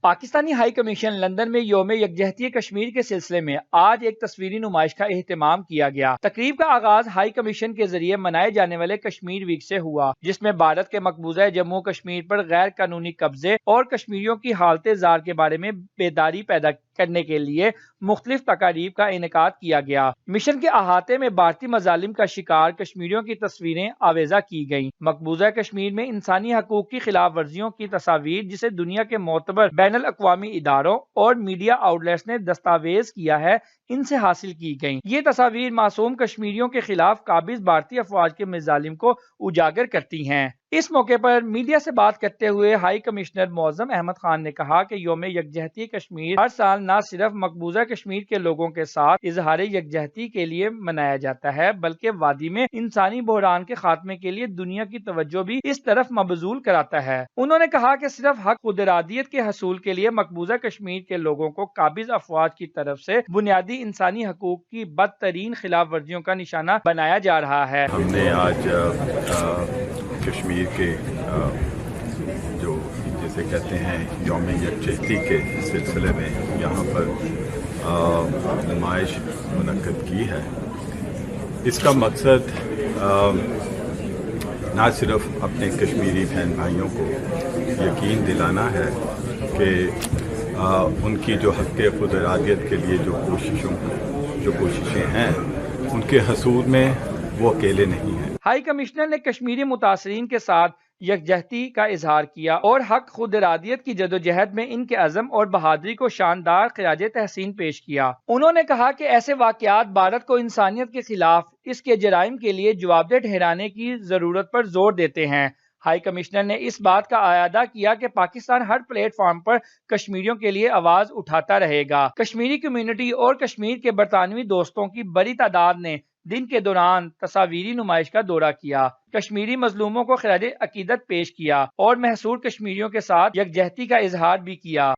Pakistani high commission London میں یوم یکجہتی کشمیر کے سلسلے میں آج ایک تصویری نمائش کا اہتمام کیا گیا۔ تقریب کا آغاز ہائی کمیشن کے ذریعے منائے جانے والے کشمیر ویک سے ہوا، جس میں بھارت کے مقبوضہ جموں کشمیر پر غیر قانونی قبضے اور کشمیریوں کی حالت زار کے بارے میں بیداری پیدا کرنے کے لیے مختلف تقاریب کا انعقاد کیا گیا۔ مشن کے احاطے میں بھارتی مظالم کا شکار کشمیریوں کی تصویریں آویزاں کی گئیں۔ مقبوضہ کشمیر میں انسانی حقوق کی خلاف ورزیوں کی تصاویر، جسے دنیا کے معتبر بین الاقوامی اداروں اور میڈیا آؤٹلیٹس نے دستاویز کیا ہے، ان سے حاصل کی گئیں۔ یہ تصاویر معصوم کشمیریوں کے خلاف قابض بھارتی افواج کے مظالم کو اجاگر کرتی ہیں۔ اس موقع پر میڈیا سے بات کرتے ہوئے ہائی کمشنر معظم احمد خان نے کہا کہ یوم یکجہتی کشمیر ہر سال نہ صرف مقبوضہ کشمیر کے لوگوں کے ساتھ اظہار یکجہتی کے لیے منایا جاتا ہے، بلکہ وادی میں انسانی بحران کے خاتمے کے لیے دنیا کی توجہ بھی اس طرف مبذول کراتا ہے۔ انہوں نے کہا کہ صرف حق خود ارادیت کے حصول کے لیے مقبوضہ کشمیر کے لوگوں کو قابض افواج کی طرف سے بنیادی انسانی حقوق کی بدترین خلاف ورزیوں کا نشانہ بنایا جا رہا ہے۔ ہم نے آج کشمیر کے جو جسے کہتے ہیں یوم یکجہتی کے سلسلے میں یہاں پر نمائش منعقد کی ہے۔ اس کا مقصد نہ صرف اپنے کشمیری بہن بھائیوں کو یقین دلانا ہے کہ ان کی جو حق خود ارادیت کے لیے جو کوششیں ہیں، ان کے حصول میں وہ اکیلے نہیں ہیں۔ ہائی کمشنر نے کشمیری متاثرین کے ساتھ یکجہتی کا اظہار کیا اور حق خود ارادیت کی جدوجہد میں ان کے عزم اور بہادری کو شاندار خراج تحسین پیش کیا۔ انہوں نے کہا کہ ایسے واقعات بھارت کو انسانیت کے خلاف اس کے جرائم کے لیے جوابدہ ٹھہرانے کی ضرورت پر زور دیتے ہیں۔ ہائی کمشنر نے اس بات کا اعادہ کیا کہ پاکستان ہر پلیٹ فارم پر کشمیریوں کے لیے آواز اٹھاتا رہے گا۔ کشمیری کمیونٹی اور کشمیر کے برطانوی دوستوں کی بڑی تعداد نے دن کے دوران تصاویری نمائش کا دورہ کیا، کشمیری مظلوموں کو خراج عقیدت پیش کیا اور محصور کشمیریوں کے ساتھ یکجہتی کا اظہار بھی کیا۔